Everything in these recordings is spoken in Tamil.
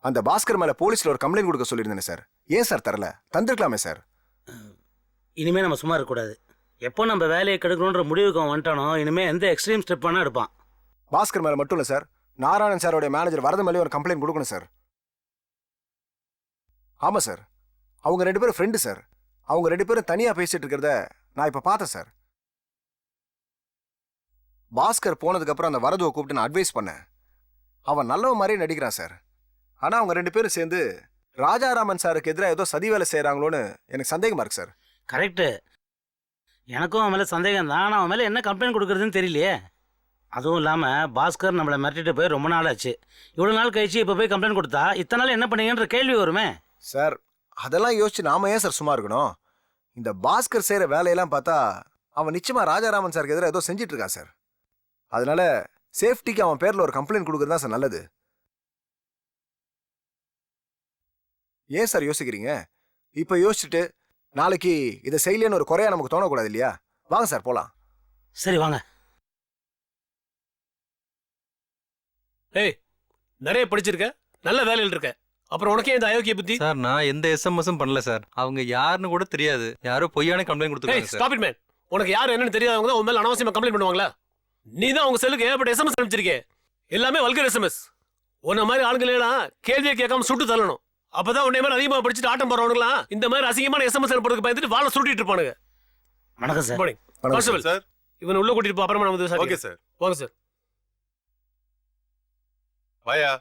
அந்த பாஸ்கர் மேல போலீஸ்ல ஒரு கம்ப்ளைண்ட் கொடுக்க சொல்லியிருந்தேன் சார். ஏன் சார் தரல? தந்திருக்கலாமே சார். இனிமே நம்ம சும்மா இருக்கக்கூடாது. எப்போ நம்ம வேலையை கெடுக்கணுன்ற முடிவுக்கு அவன் வந்துட்டானோ இனிமே எந்த எக்ஸ்ட்ரீம் ஸ்டெப் வேணா எடுப்பான். பாஸ்கர் மேல மட்டும் இல்ல சார், நாராயணன் சாரோட மேனேஜர் வரத மேலே ஒரு கம்ப்ளைண்ட் கொடுக்கணும் சார். ஆமா சார், அவங்க 2 பேரும் ஃப்ரெண்டு சார். அவங்க 2 பேரும் தனியா பேசிட்டு இருக்கிறத நான் இப்ப பார்த்தேன் சார். பாஸ்கர் போனதுக்கு அப்புறம் அந்த வரதுவை கூப்பிட்டு நான் அட்வைஸ் பண்ணேன். அவன் நல்லவ மாதிரியே நடிக்கிறான் சார். ஆனா அவங்க 2 பேரும் சேர்ந்து ராஜாராமன் சாருக்கு எதிராக ஏதோ சதி வேலை செய்யறாங்களோன்னு எனக்கு சந்தேகமா இருக்கு சார். கரெக்டு, எனக்கும் அவன் மேலே சந்தேகம் தான். ஆனால் அவன் மேலே என்ன கம்ப்ளைண்ட் கொடுக்குறதுன்னு தெரியலையே. அதுவும் இல்லாமல் பாஸ்கர் நம்மளை மிரட்டிட்டு போய் ரொம்ப நாள் ஆச்சு. இவ்வளோ நாள் கழிச்சு இப்போ போய் கம்ப்ளைண்ட் கொடுத்தா இத்தனை நாள் என்ன பண்ணீங்கன்ற கேள்வி வருமே சார். அதெல்லாம் யோசிச்சு நாம ஏன் சார் சும்மா இருக்கணும்? இந்த பாஸ்கர் செய்யற வேலையெல்லாம் பார்த்தா அவன் நிச்சயமா ராஜாராமன் சாருக்கு எதிராக ஏதோ செஞ்சிட்டு இருக்கான் சார். அதனால சேஃப்டிக்கு அவன் பேர்ல ஒரு கம்ப்ளைண்ட் கொடுக்கறது தான் சார் நல்லது. ஏன் சார் யோசிக்கிறீங்க? இப்ப யோசிச்சுட்டு நாளைக்கு இதை செய்யலன்னு ஒரு குறையா நமக்கு தோணக்கூடாது இல்லையா? வாங்க சார் போலாம். சரி வாங்க. ஏய், நிறைய படிச்சிருக்க, நல்ல வேலையில் இருக்க, அப்புறம் உனக்கே இந்த அயோக்கிய புத்தி? சார் நான் எந்த எஸ்எம்எஸும் பண்ணல சார். அவங்க யாருன்னு கூட தெரியாது. யாரோ பொய்யான கம்ப்ளைண்ட் கொடுத்துருக்காங்க சார். Stop it man. உனக்கு யார் என்னன்னு தெரியாதவங்க தான் உன் மேல அனாவசியமா கம்ப்ளைண்ட் பண்ணுவாங்களா? நீ தான் உங்க செல்லுக்கு ஏகப்பட்ட எஸ்எம்எஸ் அனுப்பிச்சிருக்கே, எல்லாமே வல்கர் எஸ்எம்எஸ். உன்ன மாதிரி ஆளுங்களெல்லாம் கேள்வியை கேட்காம சுட்டு தள்ளணும். அப்பதான் உன்னை மாதிரி அதிகமா படிச்சுட்டு ஆட்டம் போறவனுங்களாம் இந்த மாதிரி அசிங்கமான எஸ்எம்எஸ் அனுப்புறதுக்கு பயந்துட்டு வாழ சுட்டிட்டு இருப்பானுங்க. வணக்கம் சார். மார்னிங் கான்ஸ்டபிள் சார், இவன் உள்ள கூட்டிட்டு போ, அப்புறமா நம்ம ஓகே சார். வாங்க சார். வாயா.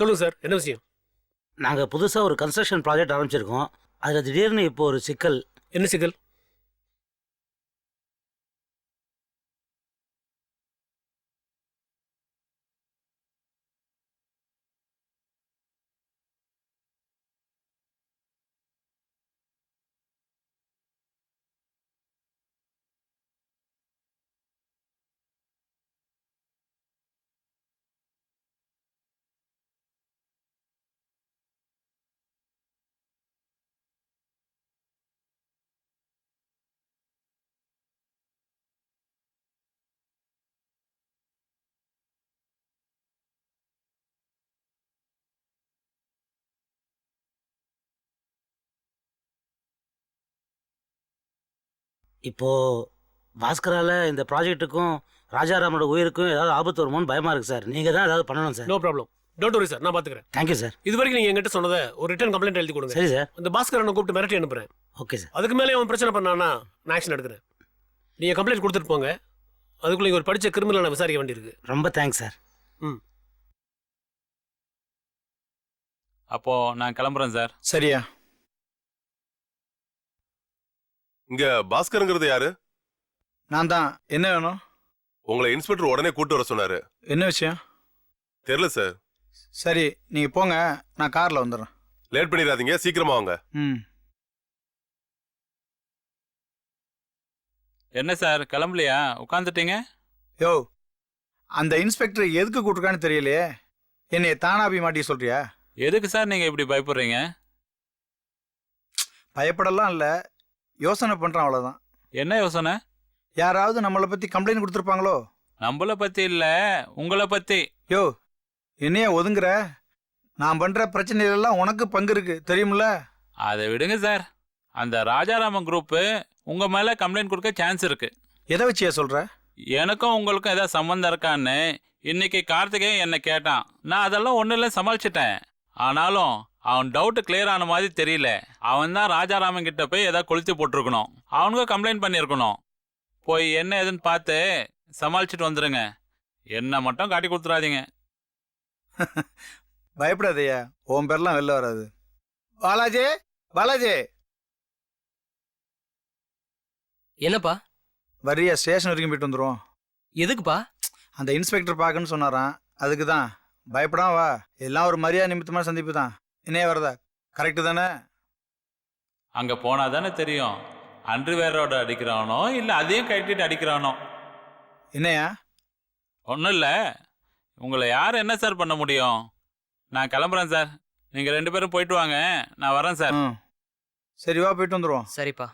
சொல்லுங்க சார், என்ன விஷயம்? நாங்கள் புதுசாக ஒரு கன்ஸ்ட்ரக்ஷன் ப்ராஜெக்ட் ஆரம்பிச்சிருக்கோம். அதில் திடீர்னு இப்போ ஒரு சிக்கல். என்ன சிக்கல்? இப்போது பாஸ்கரால் இந்த ப்ராஜெக்ட்டுக்கும் ராஜாராமனோட உயிருக்கும் ஏதாவது ஆபத்து வருமோன்னு பயமாக இருக்குது சார். நீங்கள் தான் ஏதாவது பண்ணணும் sir. No problem, don't worry sir, நான் பாத்துக்கிறேன். Thank you sir. இது வரைக்கும் நீங்க என்கிட்ட சொன்னதை ஒரு ரிட்டர்ன் கம்ப்ளைண்ட் எழுதி கொடுங்க. சரி சார். அந்த பாஸ்கரனை கூப்பிட்டு மிரட்டி அனுப்புறேன். Okay sir. அதுக்கு மேலே அவன் பிரச்சனை பண்ணானா நான் ஆக்ஷன் எடுக்கிறேன். நீங்க கம்ப்ளைண்ட் கொடுத்துட்டு போங்க. அதுக்குள்ள இங்க ஒரு படிச்ச கிரிமினல் நான் விசாரிக்க வேண்டியிருக்கு. ரொம்ப தேங்க்ஸ் சார். ம், அப்போ நான் கிளம்புறேன் சார். சரியா? இங்க பாஸ்கருங்கிறது யாரு? நான் தான். என்ன வேணும்? உங்களை இன்ஸ்பெக்டர் உடனே கூட்டு வர சொன்னாரு. என்ன விஷயம்? தெரியல சார். சரி நீங்க போங்க, நான் கார்ல வந்துடுறேன். லேட் பண்ணிடாதீங்க, சீக்கிரமா வாங்க. ம். என்ன சார் கிளம்பலையா? உட்காந்துட்டீங்க? யோ, அந்த இன்ஸ்பெக்டர் எதுக்கு கூட்டிருக்கான்னு தெரியலையே. என்னைய தானாபி மாட்டி சொல்றியா? எதுக்கு சார் நீங்க இப்படி பயப்படுறீங்க? பயப்படலாம் இல்ல, யோசனை பண்றேன் அவ்வளவுதான். என்ன யோசனை? யாராவது நம்மளை பத்தி கம்ப்ளைண்ட் கொடுத்துருப்பாங்களோ? நம்மள பத்தி இல்ல, உங்களை பத்தி. யோ, என்னைய ஒதுங்குற? நான் பண்ற பிரச்சனையிலெல்லாம் உனக்கு பங்கு இருக்கு தெரியுமில்ல? அதை விடுங்க சார். அந்த ராஜாராமன் குரூப் உங்க மேல கம்ப்ளைண்ட் கொடுக்க சான்ஸ் இருக்கு. எதை வச்சியா சொல்ற? எனக்கும் உங்களுக்கும் ஏதாவது சம்மந்தம் இருக்கான்னு இன்னைக்கு கார்த்திகேயன் என்ன கேட்டான். நான் அதெல்லாம் ஒன்றும் இல்லை, சமாளிச்சிட்டேன். ஆனாலும் அவன் டவுட் கிளியர் ஆன மாதிரி தெரியல. அவன் தான் ராஜாராமன் கிட்ட போய் ஏதாவது கொளுத்தி போட்டிருக்கணும். அவனுக்கு கம்ப்ளைண்ட் பண்ணியிருக்கணும். போய் என்ன ஏதுன்னு பார்த்து சமாளிச்சுட்டு வந்துடுங்க. என்ன மட்டும் காட்டி கொடுத்துடாதீங்க. பயப்படாதய்யா, உன் பேர்லாம் வெளில வராது. பாலாஜி, பாலாஜி என்னப்பா? வரியா? ஸ்டேஷன் வரைக்கும் போயிட்டு வந்துடும். எதுக்குப்பா? அந்த இன்ஸ்பெக்டர் பார்க்கன்னு சொன்னாராம், அதுக்கு தான். பயப்படாம வா, எல்லாம் ஒரு மரியாதை நிமித்தமான சந்திப்பு தான். என்னைய வரதா? கரெக்டு தானே? அங்க போனா தானே தெரியும் அண்டர்வேரோட அடிக்கிறானோ இல்லை அதையும் கட்டிட்டு அடிக்கிறானோ. என்னையா? ஒன்றும் இல்லை. உங்களை யார் என்ன சார் பண்ண முடியும்? நான் கிளம்புறேன் சார். நீங்கள் 2 பேரும் போயிட்டு வாங்க, நான் வரேன் சார். ம், சரி வா, போயிட்டு வந்துடுவோம். சரிப்பா.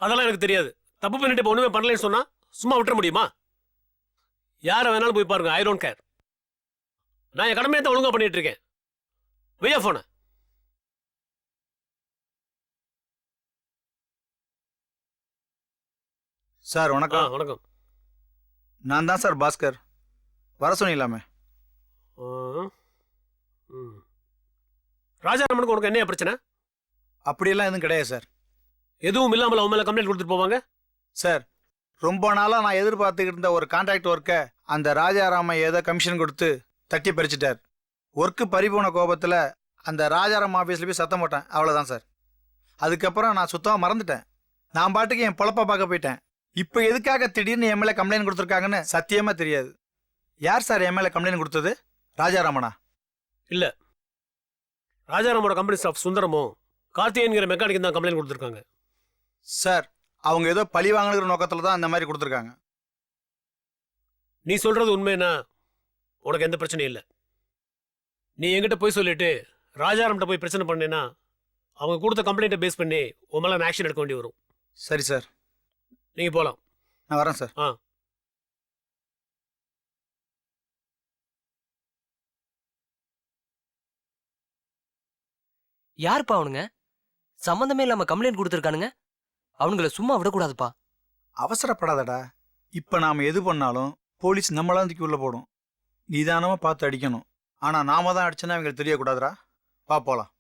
அதெல்லாம் எனக்கு தெரியாது. தப்பு பண்ணிட்டு இப்ப ஒண்ணுமே பண்ணலன்னு சொன்னா சும்மா விட்டுற முடியுமா? யாரை வேணாலும் போய் பாருங்க, ஐ டோன்ட் கேர். நான் என் கடமையை தான் ஒழுங்கா பண்ணிட்டு இருக்கேன். வெய்யா போன. சார் வணக்கம். வணக்கம். நான் தான் சார் பாஸ்கர். வர சொன்னீங்களாமே. ஆ, ம். ராஜாராமனுக்கு உனக்கு என்ன பிரச்சனை? அப்படியெல்லாம் எதுவும் கிடையாது சார். எதுவும் இல்லாமல் அவன் மேல கம்ப்ளைண்ட் கொடுத்துட்டு போவாங்க? சார் ரொம்ப நாளாக நான் எதிர்பார்த்துக்கிட்டு இருந்த ஒரு கான்ட்ராக்ட் ஒர்க்கை அந்த ராஜாராமன் ஏதோ கமிஷன் கொடுத்து தட்டி பறிச்சிட்டார். ஒர்க்கு பறிபோன கோபத்தில் அந்த ராஜாராம் ஆஃபீஸில் போய் சத்தம் போட்டேன், அவ்வளோதான் சார். அதுக்கப்புறம் நான் சுத்தமாக மறந்துட்டேன். நான் பாட்டுக்கு என் பொழப்ப பார்க்க போயிட்டேன். இப்போ எதுக்காக திடீர்னு என் மேலே கம்ப்ளைண்ட் கொடுத்துருக்காங்கன்னு சத்தியமாக தெரியாது. யார் சார் என் மேலே கம்ப்ளைண்ட் கொடுத்தது? ராஜாராமனா? இல்ல, ராஜாராமோட கம்பெனி ஸ்டாஃப் சுந்தரமும் கார்த்திகேயன்கிற மெக்கானிக் தான் கம்ப்ளைண்ட் கொடுத்துருக்காங்க. சார் அவங்க ஏதோ பழி வாங்கணுங்கிற நோக்கத்தில் தான் அந்த மாதிரி கொடுத்துருக்காங்க. நீ சொல்றது உண்மைன்னா உனக்கு எந்த பிரச்சனையும் இல்லை. நீ என்கிட்ட போய் சொல்லிட்டு ராஜாராம்கிட்ட போய் பிரச்சனை பண்ணேன்னா அவங்க கொடுத்த கம்ப்ளைண்ட்டை பேஸ் பண்ணி உன் மேல நான் ஆக்ஷன் எடுக்க வேண்டி வரும். சரி சார், நீங்க போலாம். நான் வரேன் சார். யாருப்பா அவனுங்க? சம்மந்தமே இல்லாம கம்ப்ளைண்ட் கொடுத்துருக்கானுங்க. அவனுங்கள சும்மா விடக்கூடாதுப்பா. அவசரப்படாதடா. இப்போ நாம் எது பண்ணாலும் போலீஸ் நம்மளாம் தூக்கி உள்ள போடும். நிதானமாக பார்த்து அடிக்கணும். ஆனால் நாம தான் அடிச்சோன்னா அவங்களுக்கு தெரியக்கூடாதுடா. வா போலாம்.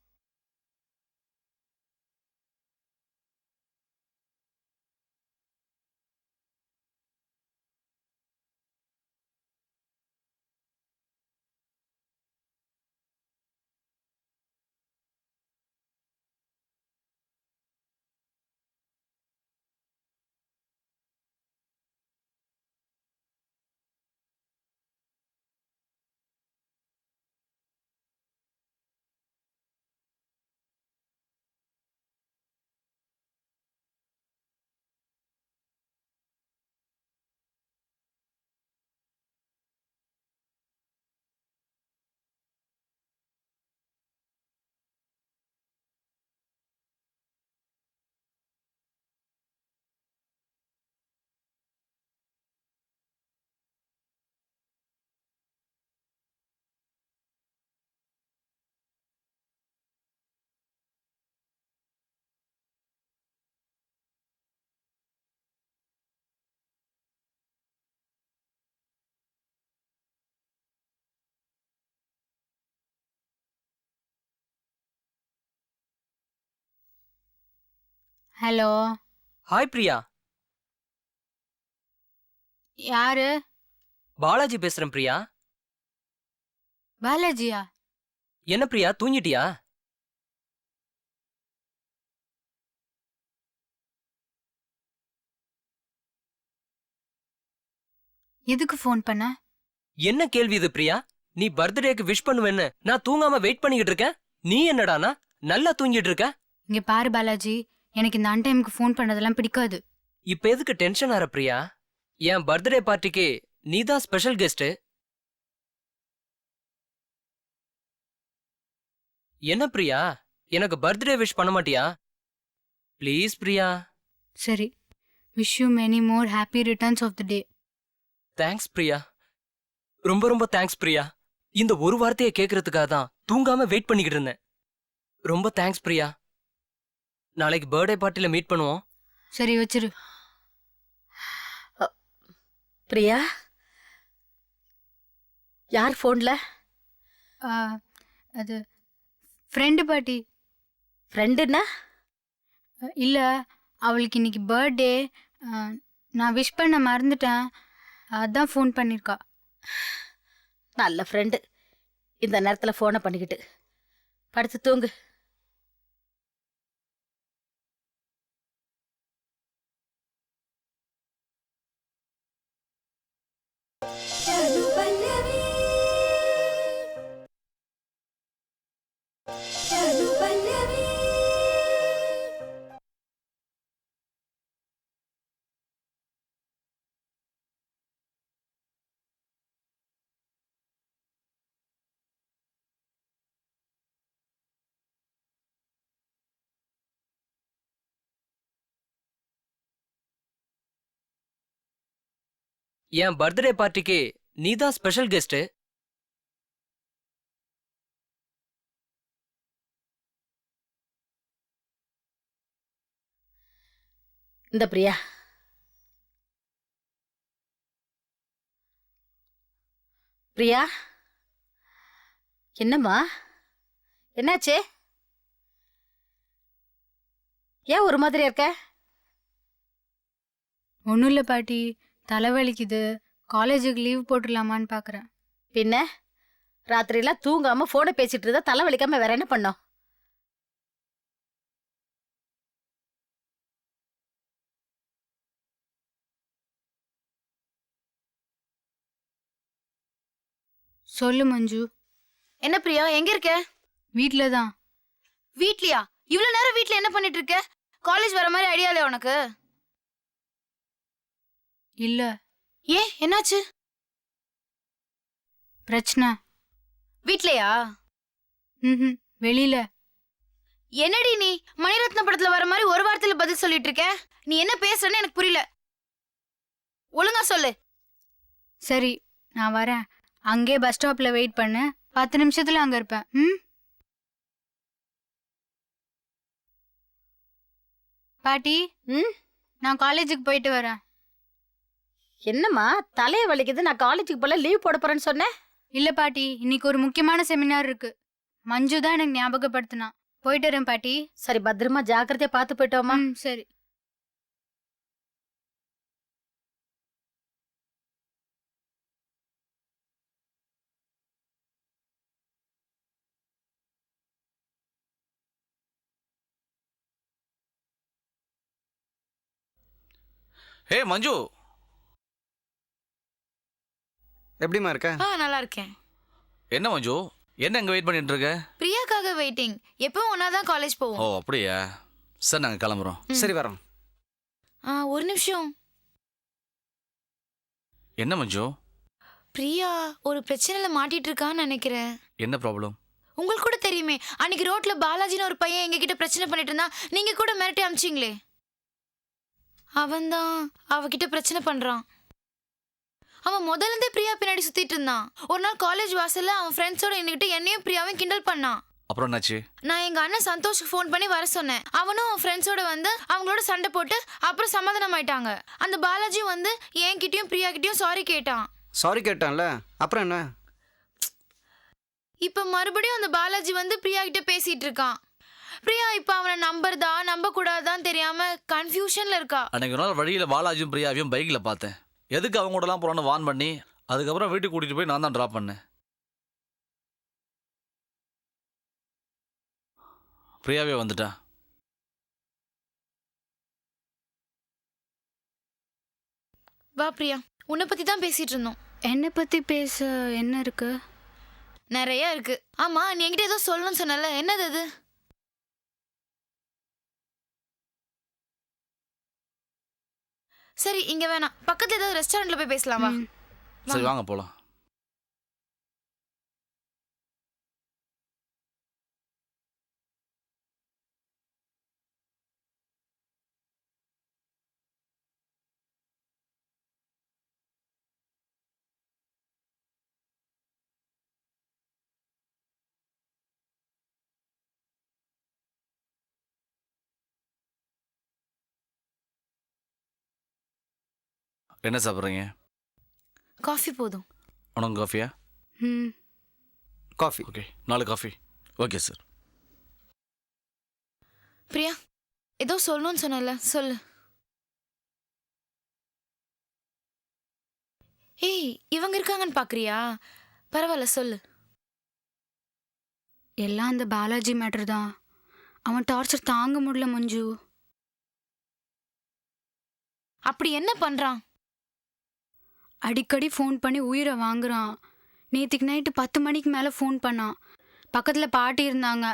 Hello, hi Priya. யாரு? பாலாஜி பேசுறேன் பிரியா. பாலாஜியா? என்ன பிரியா, தூங்கிட்டியா? எதுக்கு ஃபோன் பண்ண? என்ன கேள்வி இது பிரியா? நீ பர்த்டேக்கு விஷ் பண்ணுவேன்னு நான் தூங்காம வெயிட் பண்ணிக்கிட்டு இருக்கேன். நீ என்னடானா நல்லா தூங்கிட்டு இருக்க? இங்க பாரு பாலாஜி, எனக்கு இந்த அன்டைமுக்கு ஃபோன் பண்ணதெல்லாம் பிடிக்காது. இப்ப எதுக்கு டென்ஷன் ஆற பிரியா? என் பர்த்டே பார்ட்டிக்கு நீ தான் ஸ்பெஷல் கெஸ்ட். என்ன பிரியா, எனக்கு பர்த்டே விஷ் பண்ண மாட்டியா? ப்ளீஸ் பிரியா. சரி, wish you many more happy returns of the day. Thanks Priya, ரொம்ப ரொம்ப தேங்க்ஸ் பிரியா. இந்த ஒரு வார்த்தையை கேட்கறதுக்காக தான் தூங்காம வெயிட் பண்ணிக்கிட்டு இருந்தேன். ரொம்ப தேங்க்ஸ் பிரியா. நாளைக்கு பர்த்டே பார்ட்டில மீட் பண்ணுவோம். சரி வச்சிரு. பிரியா, யார் ஃபோன்ல? ஆ, அது ஃப்ரெண்டு பாட்டி. ஃப்ரெண்டுன்னா? இல்ல, அவளுக்கு இன்னைக்கு பர்த்டே. நான் விஷ் பண்ண மறந்துட்டேன், அதான் ஃபோன் பண்ணிருக்கா. நல்ல ஃப்ரெண்டு. இந்த நேரத்தில் ஃபோனை பண்ணிக்கிட்டு படுத்து தூங்கு. என் பர்த்டே பார்ட்டிக்கு நீ தான் ஸ்பெஷல் கெஸ்ட். இந்த பிரியா, பிரியா, என்னம்மா, என்னாச்சு? ஏன் ஒரு மாதிரியா இருக்க? ஒன்றும் இல்லை பாட்டி, தலைவலிக்குது. காலேஜுக்கு லீவ் போட்டுடலாமான்னு பார்க்குறேன். பின்ன ராத்திரிலாம் தூங்காம போனை பேசிட்டு இருந்தா தலைவலிக்காம வேற என்ன பண்ணோம்? சொல்லு மஞ்சு. என்ன பிரியா, எங்க இருக்க? வீட்டில் தான். வீட்லயா? இவ்வளவு நேரம் வீட்ல என்ன பண்ணிட்டு இருக்க? காலேஜ் வர மாதிரி ஐடியா இல்லையா உனக்கு? இல்லை. ஏன், என்னாச்சு? பிரச்சனை. வீட்லயா? ம், வெளியில. என்னடி நீ மணிரத்ன படத்துல வர மாதிரி ஒரு வாரத்துல பதில் சொல்லிட்டு இருக்க? நீ என்ன பேசுறன்னு எனக்கு புரியல. ஒழுங்கா சொல்லு. சரி, நான் வரேன். அங்கே பஸ் ஸ்டாப்ல வெயிட் பண்ணு. 10 நிமிஷத்துல அங்க இருப்பேன். ம். பாட்டி, நான் காலேஜுக்கு போயிட்டு வரேன். என்னம்மா தலைய வலிக்குது, நான் காலேஜுக்கு போல லீவ் போட போறேன்னு சொன்னேன். இல்ல பாட்டி, இன்னைக்கு ஒரு முக்கியமான செமினார் இருக்கு. மஞ்சு தான் எனக்கு ஞாபகப்படுத்தினா. போயிட்டு வரேன் பாட்டி. சரி, பத்திரமா ஜாக்கிரதையா பார்த்து போயிட்டோமா? சரி. ஹே மஞ்சு, எப்படிமா இருக்க? நல்லா இருக்கேன். என்ன மஞ்சு, என்ன இங்க வெயிட் பண்ணிட்டு இருக்க? பிரியாக்காக வெயிட்டிங். எப்பவும் ஒன்னாதான் காலேஜ் ஓ போவோம். அப்படியா? சார் நாங்க கிளம்புறோம். சரி, வரோம். ஒரு நிமிஷம். என்ன மஞ்சு? பிரியா ஒரு பிரச்சனையில மாட்டிட்டு இருக்கான்னு நினைக்கிறேன். என்ன ப்ராப்ளம்? உங்களுக்கு கூட தெரியுமே, அன்னைக்கு ரோட்ல பாலாஜின்னு ஒரு பையன் எங்க கிட்ட பிரச்சனை பண்ணிட்டு இருந்தா, நீங்க கூட மிரட்டி அமிச்சிங்களே. அவன்தான் அவகிட்ட பிரச்சனை பண்றான். அவன் முதல்ல இருந்தே பிரியா பின்னாடி சுத்திட்டு இருந்தான். ஒரு நாள் காலேஜ் வாசல்ல அவன் ஃப்ரெண்ட்ஸோட நின்னுக்கிட்டு என்னையும் பிரியாவையும் கிண்டல் பண்ணான். அப்புறம் என்னாச்சு? நான் எங்க அண்ணன் சந்தோஷ்க்கு ஃபோன் பண்ணி வர சொன்னேன். அவனும் அவன் ஃப்ரெண்ட்ஸோட வந்து அவங்களோட சண்டை போட்டு அப்புறம் சமாதானம் ஆயிட்டாங்க. அந்த பாலாஜியும் வந்து என்கிட்டயும் பிரியா கிட்டயும் சாரி கேட்டான். சாரி கேட்டான்ல, அப்புறம் என்ன? இப்ப மறுபடியும் அந்த பாலாஜி வந்து பிரியா கிட்ட பேசிட்டு இருக்கான். பிரியா இப்ப அவனை நம்புறதா நம்ப கூடாதான்னு தெரியாம கன்ஃபியூஷன்ல இருக்கா. அன்னைக்கு ஒரு நாள் வழியில பாலாஜியும் பிரியாவையும் பைக்ல பார்த்தேன். எதுக்கு அவங்க கூடலாம் போறான்னு வான் பண்ணி அதுக்கப்புறம் வீட்டுக்கு கூட்டிட்டு போய் நான் தான் டிராப் பண்ணேன். பிரியாவே வந்துட்டா. வா பிரியா, உன்னை பத்தி தான் பேசிட்டு இருந்தோம். என்னை பத்தி பேச என்ன இருக்கு? நிறைய இருக்கு. ஆமா, நீ என்கிட்ட ஏதோ சொல்லணும்னு சொன்னல, என்னது அது? சரி, இங்க வேணாம், பக்கத்துல ஏதாவது ரெஸ்டாரண்ட்ல போய் பேசலாமா? சரி வாங்க போலாம். என்ன சாப்பிட்றீங்க? காஃபி போதும். உனக்கு காஃபியா? ம். Coffee. Okay, 4 coffee. Okay sir. Priya, ஏதோ சொல்லணும்னு சொன்னல, சொல்லு. ஏய், இவங்க இருக்காங்கன்னு பாக்குறியா? பரவாயில்ல, சொல்லு. எல்லாம் அந்த பாலாஜி மேட்டர் தான். அவன் டார்ச்சர் தாங்க முடியல மஞ்சு. அப்படி என்ன பண்றான்? அடிக்கடி ஃபோன் பண்ணி உயிரை வாங்குறான். நேற்றுக்கு நைட்டு 10 மணிக்கு மேலே ஃபோன் பண்ணான். பக்கத்தில் பாட்டி இருந்தாங்க.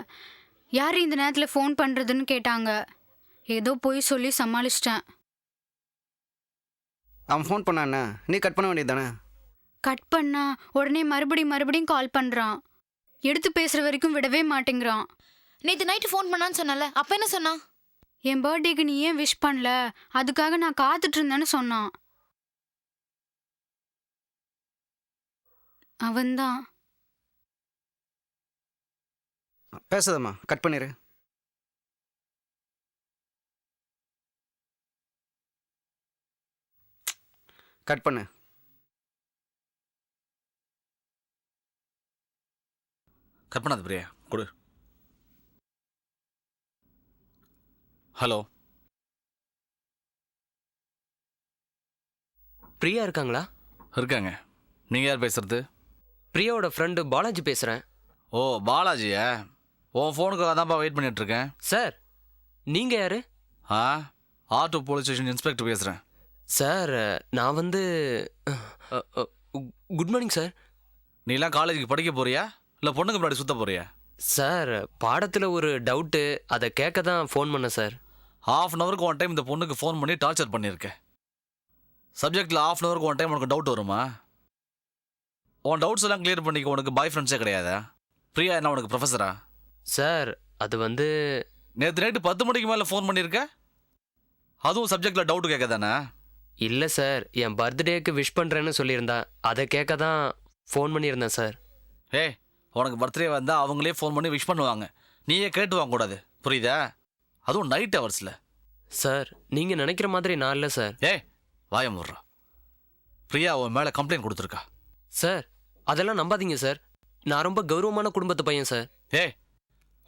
யார் இந்த நேரத்தில் ஃபோன் பண்ணுறதுன்னு கேட்டாங்க. ஏதோ போய் சொல்லி சமாளிச்சிட்டேன். அவன் ஃபோன் பண்ணானே, நீ கட் பண்ண வேண்டியது தானே? கட் பண்ணா உடனே மறுபடியும் கால் பண்ணுறான். எடுத்து பேசுகிற வரைக்கும் விடவே மாட்டேங்கிறான். நேற்று நைட்டு ஃபோன் பண்ணான்னு சொன்னல, அப்ப என்ன சொன்னான்? என் பர்த்டேக்கு நீ ஏன் விஷ் பண்ணல, அதுக்காக நான் காத்துட்டு இருந்தேன்னு சொன்னான். அவன்தான். பேசாதம்மா, கட் பண்ணிரு. கட் பண்ணு. கட் பண்ணாத பிரியா, கொடு. ஹலோ, பிரியா இருக்காங்களா? இருக்காங்க. நீங்கள் யார் பேசுறது? பிரியாவோட ஃப்ரெண்டு பாலாஜி பேசுகிறேன். ஓ, பாலாஜியா? உன் ஃபோனுக்காக தான்ப்பா வெயிட் பண்ணிட்டு இருக்கேன். சார், நீங்கள் யாரு? ஆ, ஆட்டோ போலீஸ் ஸ்டேஷன் இன்ஸ்பெக்டர் பேசுகிறேன். சார், நான் வந்து குட் மார்னிங் சார். நீலாம் காலேஜுக்கு படிக்க போறியா இல்லை பொண்ணுக்கு முன்னாடி சுத்த போறியா? சார், பாடத்தில் ஒரு டவுட்டு, அதை கேட்க தான் ஃபோன் பண்ணேன் சார். ½ அன் ஹவருக்கு ஒன் டைம் இந்த பொண்ணுக்கு ஃபோன் பண்ணி டார்ச்சர் பண்ணியிருக்கேன். சப்ஜெக்டில் ½ அன் ஹவருக்கு ஒன் டைம் உனக்கு டவுட் வருமா? உன் டவுட்ஸ் எல்லாம் கிளியர் பண்ணிக்க உனக்கு பாய் ஃப்ரெண்ட்ஸே கிடையாதா? பிரியா என்ன உனக்கு ப்ரொஃபஸரா? சார், அது வந்து நேற்று நைட்டு 10 மணிக்கு மேலே ஃபோன் பண்ணியிருக்க, அதுவும் சப்ஜெக்டில் டவுட் கேட்க தானே? இல்லை சார், என் பர்த்டேக்கு விஷ் பண்ணுறேன்னு சொல்லியிருந்தா, அதை கேட்க தான் ஃபோன் பண்ணியிருந்தேன் சார். ஏய், உனக்கு பர்த்டே வந்தால் அவங்களே ஃபோன் பண்ணி விஷ் பண்ணுவாங்க, நீயே கேட்டு வாங்கக்கூடாது, புரியுதா? அதுவும் நைட் ஹவர்ஸில். சார், நீங்கள் நினைக்கிற மாதிரி நான் இல்லை சார். ஏய், வாய முடுறா. பிரியா உன் மேலே கம்ப்ளைண்ட் கொடுத்துருக்கா. சார், அதெல்லாம் நம்பாதீங்க சார். நான் ரொம்ப கௌரவமான குடும்பத்து பையன் சார். ஏய்,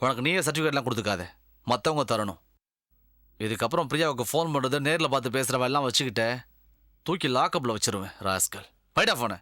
உனக்கு நீயே சர்டிஃபிகேட்லாம் கொடுத்துக்காத, மற்றவங்க தரணும். இதுக்கப்புறம் பிரியாவுக்கு ஃபோன் பண்ணுறது நேரில் பார்த்து பேசுகிறவெல்லாம் வச்சுக்கிட்டே தூக்கி லாக்கப்பில் வச்சிருவேன் ராஸ்கல். போய்டா ஃபோனை.